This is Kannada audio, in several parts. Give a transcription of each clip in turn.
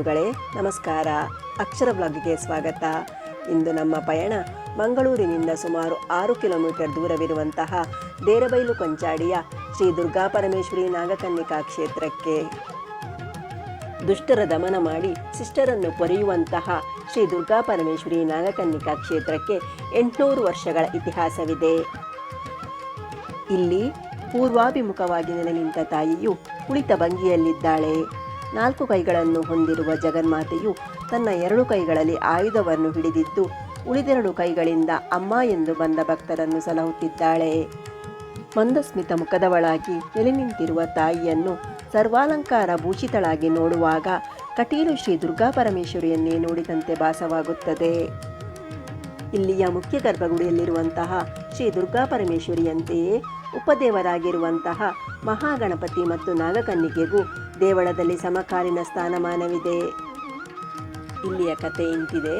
ಬಂಧುಗಳೇ ನಮಸ್ಕಾರ. ಅಕ್ಷರ ಬ್ಲಾಗ್ಗೆ ಸ್ವಾಗತ. ಇಂದು ನಮ್ಮ ಪಯಣ ಮಂಗಳೂರಿನಿಂದ ಸುಮಾರು 6 ಕಿಲೋಮೀಟರ್ ದೂರವಿರುವಂತಹ ದೇರಬೈಲು ಕೊಂಚಾಡಿಯ ಶ್ರೀ ದುರ್ಗಾಪರಮೇಶ್ವರಿ ನಾಗಕನ್ನಿಕಾ ಕ್ಷೇತ್ರಕ್ಕೆ. ದುಷ್ಟರ ದಮನ ಮಾಡಿ ಶಿಷ್ಟರನ್ನು ಪೊರೆಯುವಂತಹ ಶ್ರೀ ದುರ್ಗಾಪರಮೇಶ್ವರಿ ನಾಗಕನ್ನಿಕಾ ಕ್ಷೇತ್ರಕ್ಕೆ 800 ವರ್ಷಗಳ ಇತಿಹಾಸವಿದೆ. ಇಲ್ಲಿ ಪೂರ್ವಾಭಿಮುಖವಾಗಿ ನೆಲೆ ನಿಂತ ತಾಯಿಯು ಕುಳಿತ ಭಂಗಿಯಲ್ಲಿದ್ದಾಳೆ. 4 ಕೈಗಳನ್ನು ಹೊಂದಿರುವ ಜಗನ್ಮಾತೆಯು ತನ್ನ 2 ಕೈಗಳಲ್ಲಿ ಆಯುಧವನ್ನು ಹಿಡಿದಿದ್ದು ಉಳಿದೆರಡು ಕೈಗಳಿಂದ ಅಮ್ಮ ಎಂದು ಬಂದ ಭಕ್ತರನ್ನು ಸಲಹುತ್ತಿದ್ದಾಳೆ. ಮಂದಸ್ಮಿತ ಮುಖದವಳಾಗಿ ನೆಲೆ ನಿಂತಿರುವ ತಾಯಿಯನ್ನು ಸರ್ವಾಲಂಕಾರ ಭೂಷಿತಳಾಗಿ ನೋಡುವಾಗ ಕಟೀಲು ಶ್ರೀ ದುರ್ಗಾಪರಮೇಶ್ವರಿಯನ್ನೇ ನೋಡಿದಂತೆ ಭಾಸವಾಗುತ್ತದೆ. ಇಲ್ಲಿಯ ಮುಖ್ಯ ಗರ್ಭಗುಡಿಯಲ್ಲಿರುವಂತಹ ಶ್ರೀ ದುರ್ಗಾಪರಮೇಶ್ವರಿಯಂತೆಯೇ ಉಪದೇವರಾಗಿರುವಂತಹ ಮಹಾಗಣಪತಿ ಮತ್ತು ನಾಗಕನ್ನಿಕೆಗೂ ದೇವಳದಲ್ಲಿ ಸಮಕಾಲೀನ ಸ್ಥಾನಮಾನವಿದೆ. ಇಲ್ಲಿಯ ಕಥೆ ಇಂತಿದೆ.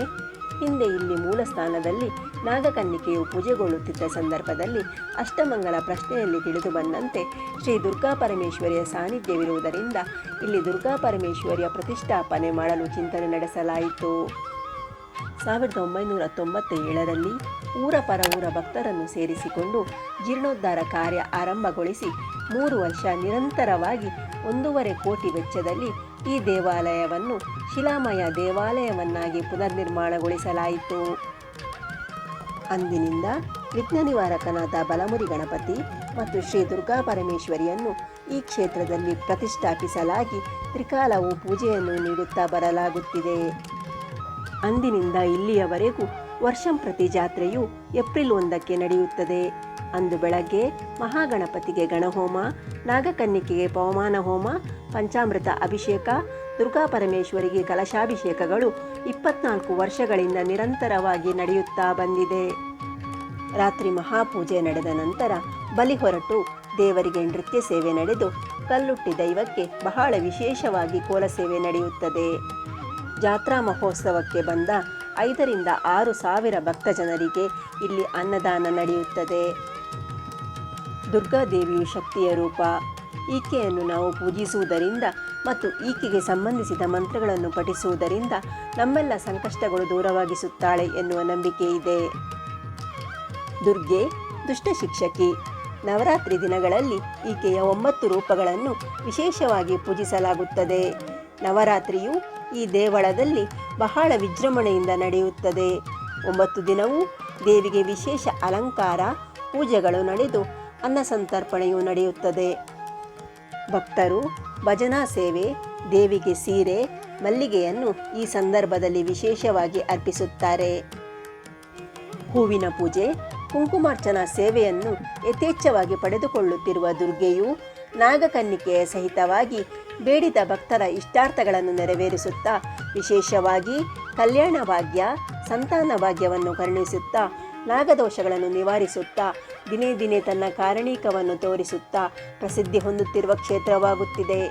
ಹಿಂದೆ ಇಲ್ಲಿ ಮೂಲ ಸ್ಥಾನದಲ್ಲಿ ನಾಗಕನ್ನಿಕೆಯು ಪೂಜೆಗೊಳ್ಳುತ್ತಿದ್ದ ಸಂದರ್ಭದಲ್ಲಿ ಅಷ್ಟಮಂಗಲ ಪ್ರಶ್ನೆಯಲ್ಲಿ ತಿಳಿದು ಬಂದಂತೆ ಶ್ರೀ ದುರ್ಗಾಪರಮೇಶ್ವರಿಯ ಸಾನ್ನಿಧ್ಯವಿರುವುದರಿಂದ ಇಲ್ಲಿ ದುರ್ಗಾಪರಮೇಶ್ವರಿಯ ಪ್ರತಿಷ್ಠಾಪನೆ ಮಾಡಲು ಚಿಂತನೆ ನಡೆಸಲಾಯಿತು. 1997ರಲ್ಲಿ ಊರ ಪರ ಊರ ಭಕ್ತರನ್ನು ಸೇರಿಸಿಕೊಂಡು ಜೀರ್ಣೋದ್ಧಾರ ಕಾರ್ಯ ಆರಂಭಗೊಳಿಸಿ 3 ವರ್ಷ ನಿರಂತರವಾಗಿ 1.5 ಕೋಟಿ ವೆಚ್ಚದಲ್ಲಿ ಈ ದೇವಾಲಯವನ್ನು ಶಿಲಾಮಯ ದೇವಾಲಯವನ್ನಾಗಿ ಪುನರ್ನಿರ್ಮಾಣಗೊಳಿಸಲಾಯಿತು. ಅಂದಿನಿಂದ ವಿಘ್ನ ನಿವಾರಕನಾದ ಬಲಮುರಿ ಗಣಪತಿ ಮತ್ತು ಶ್ರೀ ದುರ್ಗಾಪರಮೇಶ್ವರಿಯನ್ನು ಈ ಕ್ಷೇತ್ರದಲ್ಲಿ ಪ್ರತಿಷ್ಠಾಪಿಸಲಾಗಿ ತ್ರಿಕಾಲವೂ ಪೂಜೆಯನ್ನು ನೀಡುತ್ತಾ ಬರಲಾಗುತ್ತಿದೆ. ಅಂದಿನಿಂದ ಇಲ್ಲಿಯವರೆಗೂ ವರ್ಷಂಪ್ರತಿ ಜಾತ್ರೆಯು ಏಪ್ರಿಲ್ 1ಕ್ಕೆ ನಡೆಯುತ್ತದೆ. ಅಂದು ಬೆಳಗ್ಗೆ ಮಹಾಗಣಪತಿಗೆ ಗಣಹೋಮ, ನಾಗಕನ್ನಿಕೆಗೆ ಪವಮಾನ ಹೋಮ, ಪಂಚಾಮೃತ ಅಭಿಷೇಕ, ದುರ್ಗಾಪರಮೇಶ್ವರಿಗೆ ಕಲಶಾಭಿಷೇಕಗಳು 24 ವರ್ಷಗಳಿಂದ ನಿರಂತರವಾಗಿ ನಡೆಯುತ್ತಾ ಬಂದಿದೆ. ರಾತ್ರಿ ಮಹಾಪೂಜೆ ನಡೆದ ನಂತರ ಬಲಿ ಹೊರಟು ದೇವರಿಗೆ ನೃತ್ಯ ಸೇವೆ ನಡೆದು ಕಲ್ಲುಟ್ಟಿ ದೈವಕ್ಕೆ ಬಹಳ ವಿಶೇಷವಾಗಿ ಕೋಲ ಸೇವೆ ನಡೆಯುತ್ತದೆ. ಜಾತ್ರಾ ಮಹೋತ್ಸವಕ್ಕೆ ಬಂದ 5ರಿಂದ 6 ಸಾವಿರ ಭಕ್ತ ಜನರಿಗೆ ಇಲ್ಲಿ ಅನ್ನದಾನ ನಡೆಯುತ್ತದೆ. ದುರ್ಗಾದೇವಿಯು ಶಕ್ತಿಯ ರೂಪ. ಈಕೆಯನ್ನು ನಾವು ಪೂಜಿಸುವುದರಿಂದ ಮತ್ತು ಈಕೆಗೆ ಸಂಬಂಧಿಸಿದ ಮಂತ್ರಗಳನ್ನು ಪಠಿಸುವುದರಿಂದ ನಮ್ಮೆಲ್ಲ ಸಂಕಷ್ಟಗಳು ದೂರವಾಗಿಸುತ್ತಾಳೆ ಎನ್ನುವ ನಂಬಿಕೆ ಇದೆ. ದುರ್ಗೆ ದುಷ್ಟ ಶಿಕ್ಷಕಿ. ನವರಾತ್ರಿ ದಿನಗಳಲ್ಲಿ ಈಕೆಯ 9 ರೂಪಗಳನ್ನು ವಿಶೇಷವಾಗಿ ಪೂಜಿಸಲಾಗುತ್ತದೆ. ನವರಾತ್ರಿಯು ಈ ದೇವಳದಲ್ಲಿ ಬಹಳ ವಿಜೃಂಭಣೆಯಿಂದ ನಡೆಯುತ್ತದೆ. 9 ದಿನವೂ ದೇವಿಗೆ ವಿಶೇಷ ಅಲಂಕಾರ, ಪೂಜೆಗಳು ನಡೆದು ಅನ್ನ ಸಂತರ್ಪಣೆಯೂ ನಡೆಯುತ್ತದೆ. ಭಕ್ತರು ಭಜನಾ ಸೇವೆ, ದೇವಿಗೆ ಸೀರೆ, ಮಲ್ಲಿಗೆಯನ್ನು ಈ ಸಂದರ್ಭದಲ್ಲಿ ವಿಶೇಷವಾಗಿ ಅರ್ಪಿಸುತ್ತಾರೆ. ಹೂವಿನ ಪೂಜೆ, ಕುಂಕುಮಾರ್ಚನಾ ಸೇವೆಯನ್ನು ಯಥೇಚ್ಛವಾಗಿ ಪಡೆದುಕೊಳ್ಳುತ್ತಿರುವ ದುರ್ಗೆಯು ನಾಗಕನ್ನಿಕೆಯ ಸಹಿತವಾಗಿ ಬೇಡಿದ ಭಕ್ತರ ಇಷ್ಟಾರ್ಥಗಳನ್ನು ನೆರವೇರಿಸುತ್ತಾ ವಿಶೇಷವಾಗಿ ಕಲ್ಯಾಣ ಭಾಗ್ಯ, ಸಂತಾನ ಭಾಗ್ಯವನ್ನು ಕರುಣಿಸುತ್ತಾ ನಾಗದೋಷಗಳನ್ನು ನಿವಾರಿಸುತ್ತಾ ದಿನೇ ದಿನೇ ತನ್ನ ಕಾರಣೀಕವನ್ನು ತೋರಿಸುತ್ತಾ ಪ್ರಸಿದ್ಧಿ ಹೊಂದುತ್ತಿರುವ ಕ್ಷೇತ್ರವಾಗುತ್ತಿದೆ.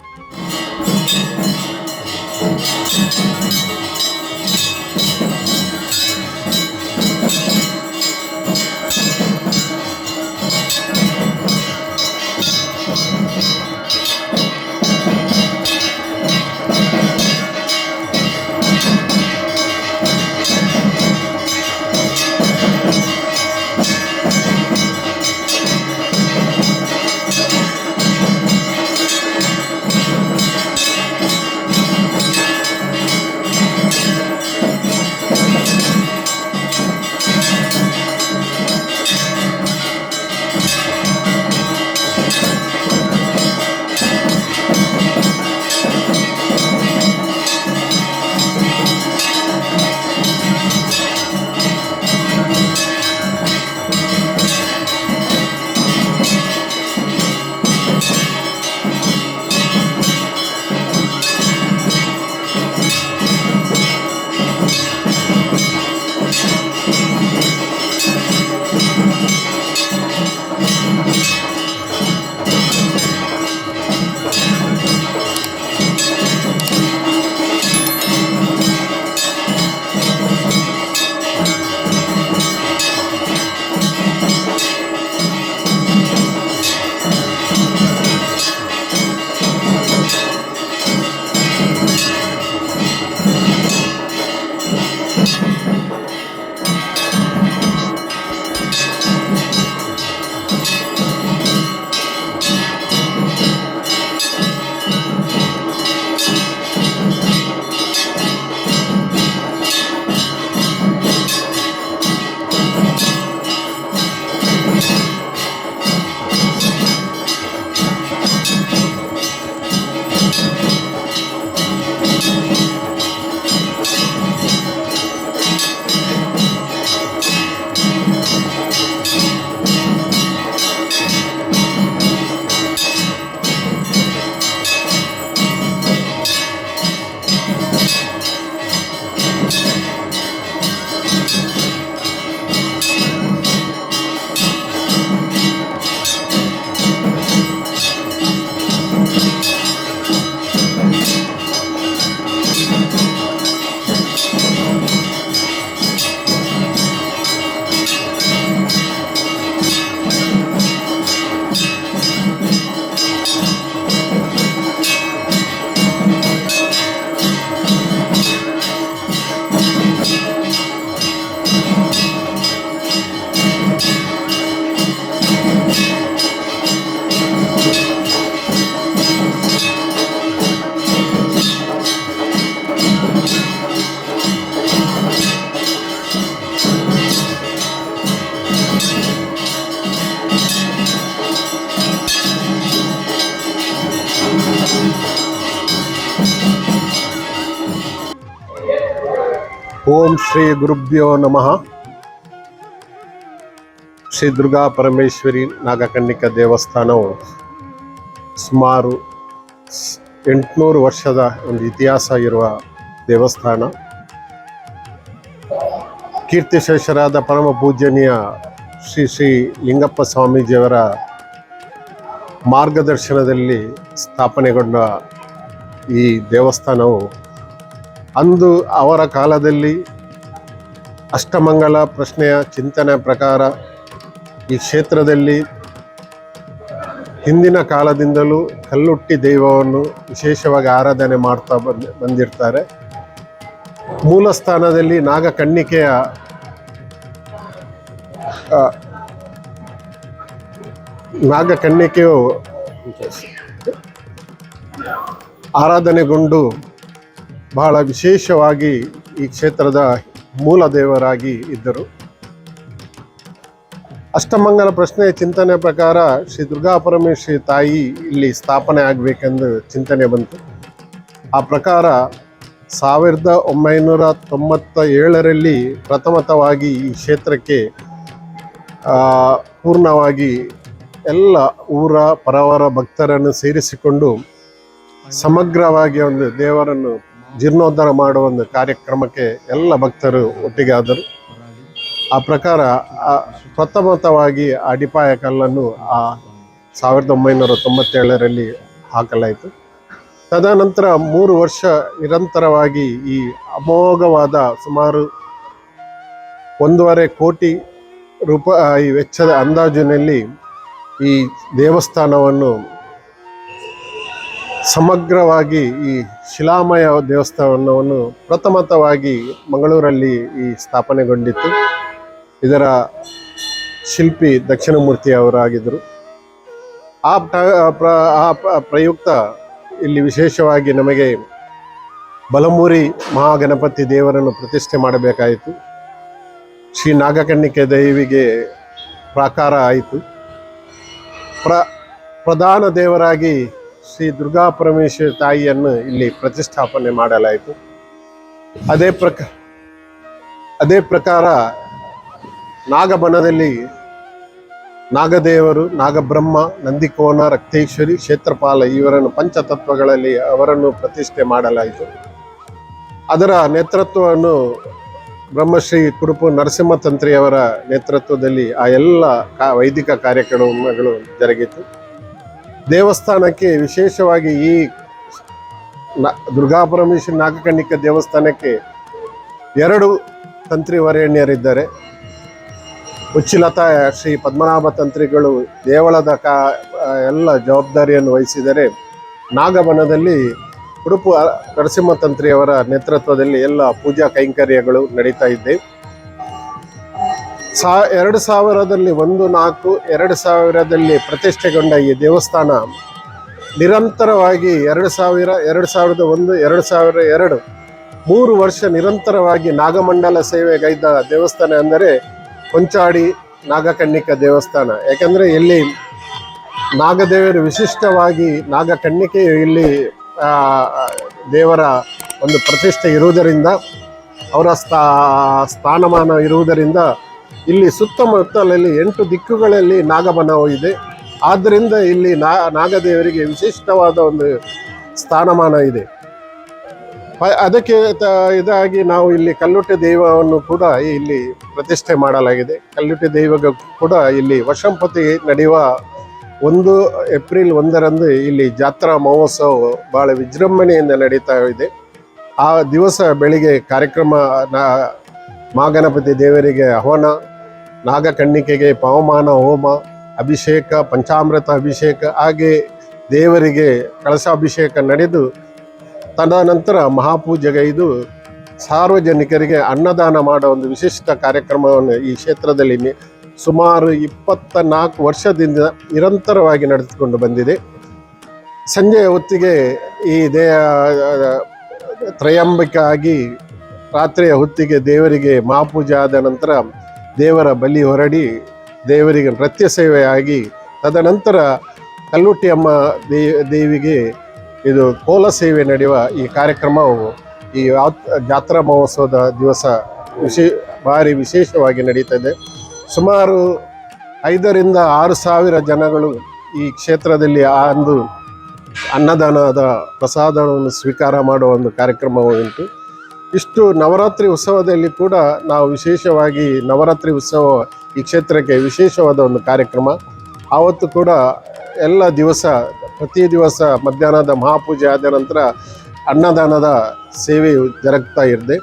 ಓಂ ಶ್ರೀ ಗುರುಭ್ಯೋ ನಮಃ. ಶ್ರೀ ದುರ್ಗಾ ಪರಮೇಶ್ವರಿ ನಾಗಕನ್ನಿಕಾ ದೇವಸ್ಥಾನವು ಸುಮಾರು 800 ವರ್ಷದ ಒಂದು ಇತಿಹಾಸ ಇರುವ ದೇವಸ್ಥಾನ. ಕೀರ್ತಿಶೇಷರಾದ ಪರಮ ಪೂಜ್ಯನೀಯ ಶ್ರೀ ಶ್ರೀ ಲಿಂಗಪ್ಪ ಸ್ವಾಮೀಜಿಯವರ ಮಾರ್ಗದರ್ಶನದಲ್ಲಿ ಸ್ಥಾಪನೆಗೊಂಡ ಈ ದೇವಸ್ಥಾನವು ಅಂದು ಅವರ ಕಾಲದಲ್ಲಿ ಅಷ್ಟಮಂಗಲ ಪ್ರಶ್ನೆಯ ಚಿಂತನೆ ಪ್ರಕಾರ ಈ ಕ್ಷೇತ್ರದಲ್ಲಿ ಹಿಂದಿನ ಕಾಲದಿಂದಲೂ ಕಲ್ಲುಟ್ಟಿ ದೈವವನ್ನು ವಿಶೇಷವಾಗಿ ಆರಾಧನೆ ಮಾಡ್ತಾ ಬಂದಿರ್ತಾರೆ. ಮೂಲ ಸ್ಥಾನದಲ್ಲಿ ನಾಗಕನ್ನಿಕೆಯ ನಾಗಕನ್ನಿಕೆಯು ಆರಾಧನೆಗೊಂಡು ಬಹಳ ವಿಶೇಷವಾಗಿ ಈ ಕ್ಷೇತ್ರದ ಮೂಲ ದೇವರಾಗಿ ಇದ್ದರು. ಅಷ್ಟಮಂಗಲ ಪ್ರಶ್ನೆಯ ಚಿಂತನೆ ಪ್ರಕಾರ ಶ್ರೀ ದುರ್ಗಾ ಪರಮೇಶ್ವರಿ ತಾಯಿ ಇಲ್ಲಿ ಸ್ಥಾಪನೆ ಆಗಬೇಕೆಂದು ಚಿಂತನೆ ಬಂತು. ಆ ಪ್ರಕಾರ 1997ರಲ್ಲಿ ಪ್ರಥಮತವಾಗಿ ಈ ಕ್ಷೇತ್ರಕ್ಕೆ ಪೂರ್ಣವಾಗಿ ಎಲ್ಲ ಊರ ಪರವರ ಭಕ್ತರನ್ನು ಸೇರಿಸಿಕೊಂಡು ಸಮಗ್ರವಾಗಿ ಒಂದು ದೇವರನ್ನು ಜೀರ್ಣೋದ್ಧಾರ ಮಾಡುವ ಒಂದು ಕಾರ್ಯಕ್ರಮಕ್ಕೆ ಎಲ್ಲ ಭಕ್ತರು ಒಟ್ಟಿಗೆ ಆದರು. ಆ ಪ್ರಕಾರ ಪ್ರಥಮತವಾಗಿ ಅಡಿಪಾಯ ಕಲ್ಲನ್ನು 1997ರಲ್ಲಿ ಹಾಕಲಾಯಿತು. ತದನಂತರ 3 ವರ್ಷ ನಿರಂತರವಾಗಿ ಈ ಅಮೋಘವಾದ ಸುಮಾರು 1.5 ಕೋಟಿ ರೂಪಾಯಿ ವೆಚ್ಚದ ಅಂದಾಜಿನಲ್ಲಿ ಈ ದೇವಸ್ಥಾನವನ್ನು ಸಮಗ್ರವಾಗಿ ಈ ಶಿಲಾಮಯ ದೇವಸ್ಥಾನವನ್ನು ಪ್ರಥಮತವಾಗಿ ಮಂಗಳೂರಲ್ಲಿ ಈ ಸ್ಥಾಪನೆಗೊಂಡಿತ್ತು. ಇದರ ಶಿಲ್ಪಿ ದಕ್ಷಿಣಮೂರ್ತಿ ಅವರಾಗಿದ್ದರು. ಆ ಪ್ರಯುಕ್ತ ಇಲ್ಲಿ ವಿಶೇಷವಾಗಿ ನಮಗೆ ಬಲಮುರಿ ಮಹಾಗಣಪತಿ ದೇವರನ್ನು ಪ್ರತಿಷ್ಠೆ ಮಾಡಬೇಕಾಯಿತು. ಶ್ರೀ ನಾಗಕನ್ನಿಕೆ ದೇವಿಗೆ ಪ್ರಾಕಾರ ಆಯಿತು. ಪ್ರಧಾನ ದೇವರಾಗಿ ಶ್ರೀ ದುರ್ಗಾ ಪರಮೇಶ್ವರಿ ತಾಯಿಯನ್ನು ಇಲ್ಲಿ ಪ್ರತಿಷ್ಠಾಪನೆ ಮಾಡಲಾಯಿತು. ಅದೇ ಪ್ರಕಾರ ನಾಗಬನದಲ್ಲಿ ನಾಗದೇವರು, ನಾಗಬ್ರಹ್ಮ, ನಂದಿಕೋನ, ರಕ್ತೇಶ್ವರಿ, ಕ್ಷೇತ್ರಪಾಲ ಇವರನ್ನು ಪಂಚತತ್ವಗಳಲ್ಲಿ ಅವರನ್ನು ಪ್ರತಿಷ್ಠೆ ಮಾಡಲಾಯಿತು. ಅದರ ನೇತೃತ್ವವನ್ನು ಬ್ರಹ್ಮಶ್ರೀ ಕುರುಪು ನರಸಿಂಹತಂತ್ರಿಯವರ ನೇತೃತ್ವದಲ್ಲಿ ಆ ಎಲ್ಲ ವೈದಿಕ ಕಾರ್ಯಕ್ರಮಗಳು ಜರುಗಿತು. ದೇವಸ್ಥಾನಕ್ಕೆ ವಿಶೇಷವಾಗಿ ಈ ದುರ್ಗಾ ಪರಮೇಶ್ವರಿ ನಾಗಕನ್ನಿಕಾ ದೇವಸ್ಥಾನಕ್ಕೆ 2 ತಂತ್ರಿ ವರೇಣ್ಯರಿದ್ದಾರೆ. ಉಚ್ಚಿಲತಾ ಶ್ರೀ ಪದ್ಮನಾಭ ತಂತ್ರಿಗಳು ದೇವಳದ ಎಲ್ಲ ಜವಾಬ್ದಾರಿಯನ್ನು ವಹಿಸಿದರೆ, ನಾಗಬನದಲ್ಲಿ ಉಡುಪು ನರಸಿಂಹ ತಂತ್ರಿಯವರ ನೇತೃತ್ವದಲ್ಲಿ ಎಲ್ಲ ಪೂಜಾ ಕೈಂಕರ್ಯಗಳು ನಡೀತಾ ಇದ್ದೆ. 2000ರಲ್ಲಿ ಪ್ರತಿಷ್ಠೆಗೊಂಡ ಈ ದೇವಸ್ಥಾನ ನಿರಂತರವಾಗಿ 2000, 2001, 2002 3 ವರ್ಷ ನಿರಂತರವಾಗಿ ನಾಗಮಂಡಲ ಸೇವೆಗೈದ ದೇವಸ್ಥಾನ ಅಂದರೆ ಕೊಂಚಾಡಿ ನಾಗಕನ್ನಿಕಾ ದೇವಸ್ಥಾನ. ಯಾಕೆಂದರೆ ಇಲ್ಲಿ ನಾಗದೇವರು ವಿಶಿಷ್ಟವಾಗಿ ನಾಗಕನ್ನಿಕೆಯು ಇಲ್ಲಿ ದೇವರ ಒಂದು ಪ್ರತಿಷ್ಠೆ ಇರುವುದರಿಂದ, ಅವರ ಸ್ಥಾನಮಾನ ಇರುವುದರಿಂದ ಇಲ್ಲಿ ಸುತ್ತಮುತ್ತಲಲ್ಲಿ 8 ದಿಕ್ಕುಗಳಲ್ಲಿ ನಾಗಬನವು ಇದೆ. ಆದ್ದರಿಂದ ಇಲ್ಲಿ ನಾಗದೇವರಿಗೆ ವಿಶಿಷ್ಟವಾದ ಒಂದು ಸ್ಥಾನಮಾನ ಇದೆ. ಅದಕ್ಕೆ ಇದಾಗಿ ನಾವು ಇಲ್ಲಿ ಕಲ್ಲುಟ್ಟಿ ದೈವವನ್ನು ಕೂಡ ಇಲ್ಲಿ ಪ್ರತಿಷ್ಠೆ ಮಾಡಲಾಗಿದೆ. ಕಲ್ಲುಟ್ಟಿ ದೈವ ಕೂಡ ಇಲ್ಲಿ ವರ್ಷಂಪತಿ ನಡೆಯುವ 1 ಏಪ್ರಿಲ್ 1ರಂದು ಇಲ್ಲಿ ಜಾತ್ರಾ ಮಹೋತ್ಸವ ಭಾಳ ವಿಜೃಂಭಣೆಯಿಂದ ನಡೀತಾ ಇದೆ. ಆ ದಿವಸ ಬೆಳಿಗ್ಗೆ ಕಾರ್ಯಕ್ರಮ ಮಹಾಗಣಪತಿ ದೇವರಿಗೆ ಹವನ, ನಾಗಕನ್ನಿಕೆಗೆ ಪವಮಾನ ಹೋಮ, ಅಭಿಷೇಕ, ಪಂಚಾಮೃತ ಅಭಿಷೇಕ, ಹಾಗೆ ದೇವರಿಗೆ ಕಳಶಾಭಿಷೇಕ ನಡೆದು ತದನಂತರ ಮಹಾಪೂಜೆಗೈದು ಸಾರ್ವಜನಿಕರಿಗೆ ಅನ್ನದಾನ ಮಾಡೋ ಒಂದು ವಿಶಿಷ್ಟ ಕಾರ್ಯಕ್ರಮವನ್ನು ಈ ಕ್ಷೇತ್ರದಲ್ಲಿ ಸುಮಾರು 24 ವರ್ಷದಿಂದ ನಿರಂತರವಾಗಿ ನಡೆದುಕೊಂಡು ಬಂದಿದೆ. ಸಂಜೆಯ ಹೊತ್ತಿಗೆ ಈ ತ್ರಯಂಬಕ ಆಗಿ ರಾತ್ರಿಯ ಹೊತ್ತಿಗೆ ದೇವರಿಗೆ ಮಹಾಪೂಜೆ ಆದ ನಂತರ ದೇವರ ಬಲಿ ಹೊರಡಿ ದೇವರಿಗೆ ನೃತ್ಯ ಸೇವೆಯಾಗಿ ತದನಂತರ ಕಲ್ಲುಟ್ಟಿ ಅಮ್ಮ ದೇವಿಗೆ ಇದು ಕೋಲ ಸೇವೆ ನಡೆಯುವ ಈ ಕಾರ್ಯಕ್ರಮವು ಈ ಜಾತ್ರಾ ಮಹೋತ್ಸವದ ದಿವಸ ಭಾರಿ ವಿಶೇಷವಾಗಿ ನಡೀತದೆ. ಸುಮಾರು 5,000 to 6,000 ಜನಗಳು ಈ ಕ್ಷೇತ್ರದಲ್ಲಿ ಆ ಒಂದು ಅನ್ನದಾನದ ಪ್ರಸಾದವನ್ನು ಸ್ವೀಕಾರ ಮಾಡುವ ಒಂದು ಕಾರ್ಯಕ್ರಮ ಉಂಟು. ಇಷ್ಟು ನವರಾತ್ರಿ ಉತ್ಸವದಲ್ಲಿ ಕೂಡ ನಾವು ವಿಶೇಷವಾಗಿ ನವರಾತ್ರಿ ಉತ್ಸವ ಈ ಕ್ಷೇತ್ರಕ್ಕೆ ವಿಶೇಷವಾದ ಒಂದು ಕಾರ್ಯಕ್ರಮ. ಆವತ್ತು ಕೂಡ ಎಲ್ಲ ದಿವಸ ಪ್ರತಿ ದಿವಸ ಮಧ್ಯಾಹ್ನದ ಮಹಾಪೂಜೆ ಆದ ನಂತರ ಅನ್ನದಾನದ ಸೇವೆಯು ಜರುಗ್ತಾ ಇದೆ.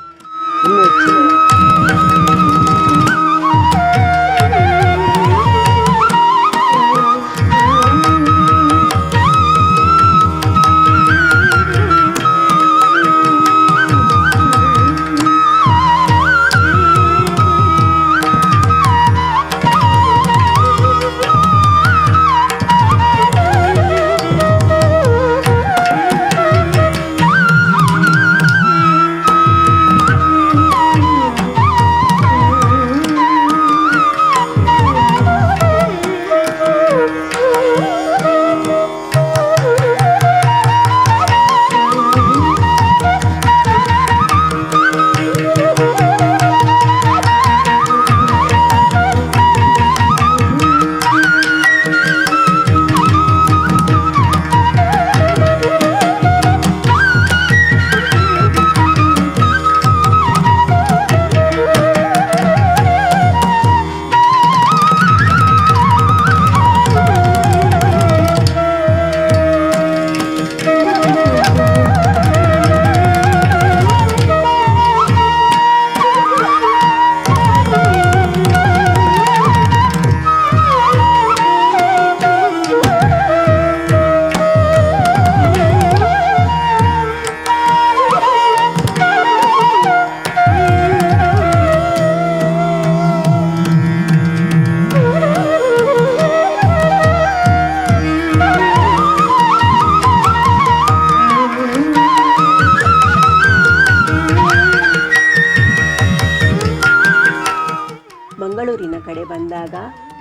ಮಂಗಳೂರಿನ ಕಡೆ ಬಂದಾಗ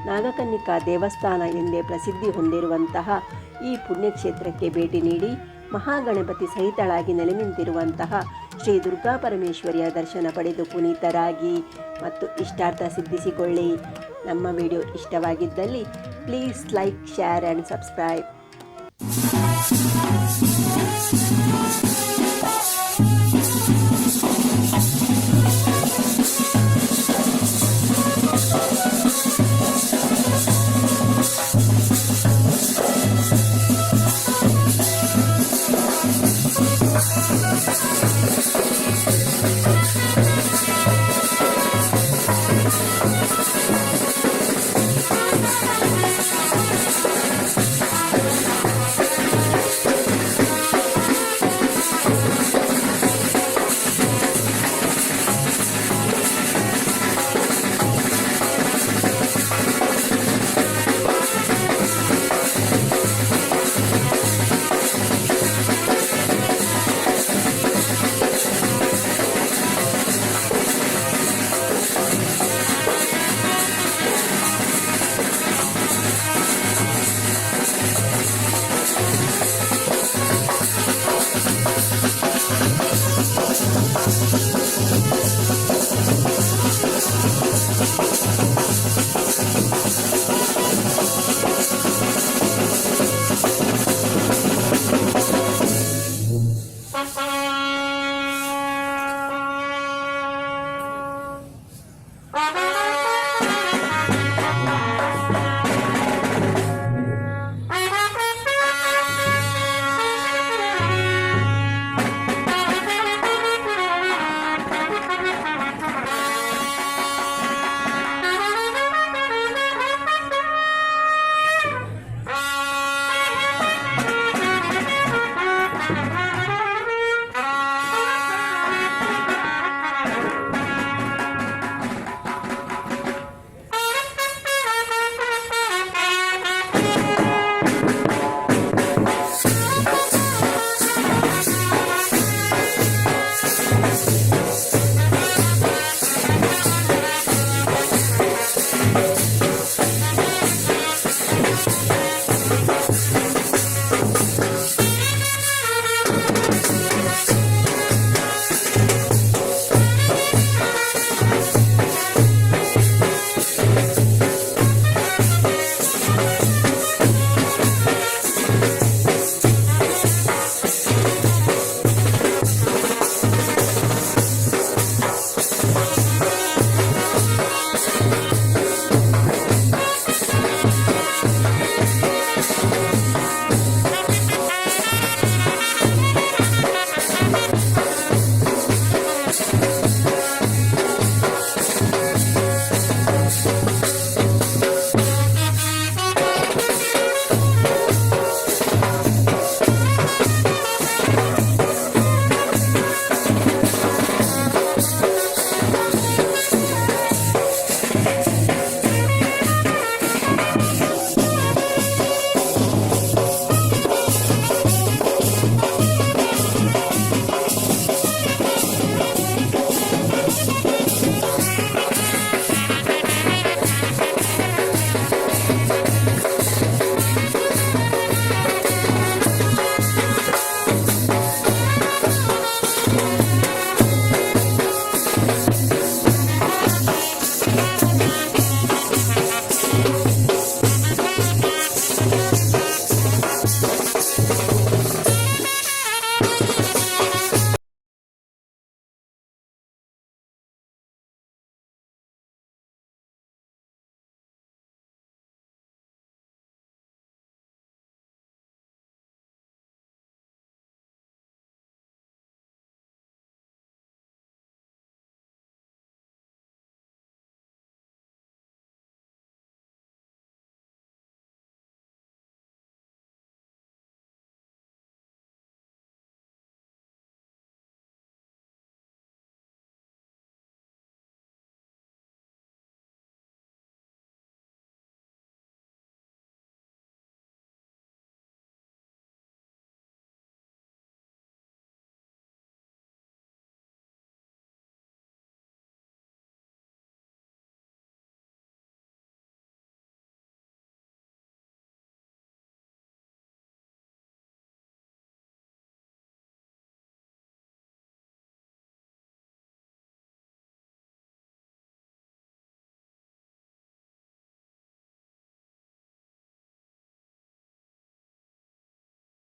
ನಾಗಕನ್ನಿಕಾ ದೇವಸ್ಥಾನ ಎಂದೇ ಪ್ರಸಿದ್ಧಿ ಹೊಂದಿರುವಂತಹ ಈ ಪುಣ್ಯಕ್ಷೇತ್ರಕ್ಕೆ ಭೇಟಿ ನೀಡಿ ಮಹಾಗಣಪತಿ ಸಹಿತಳಾಗಿ ನೆಲೆ ನಿಂತಿರುವಂತಹ ಶ್ರೀ ದುರ್ಗಾ ಪರಮೇಶ್ವರಿಯ ದರ್ಶನ ಪಡೆದು ಪುನೀತರಾಗಿ ಮತ್ತು ಇಷ್ಟಾರ್ಥ ಸಿದ್ಧಿಸಿಕೊಳ್ಳಿ. ನಮ್ಮ ವಿಡಿಯೋ ಇಷ್ಟವಾಗಿದ್ದಲ್ಲಿ please like, share and subscribe.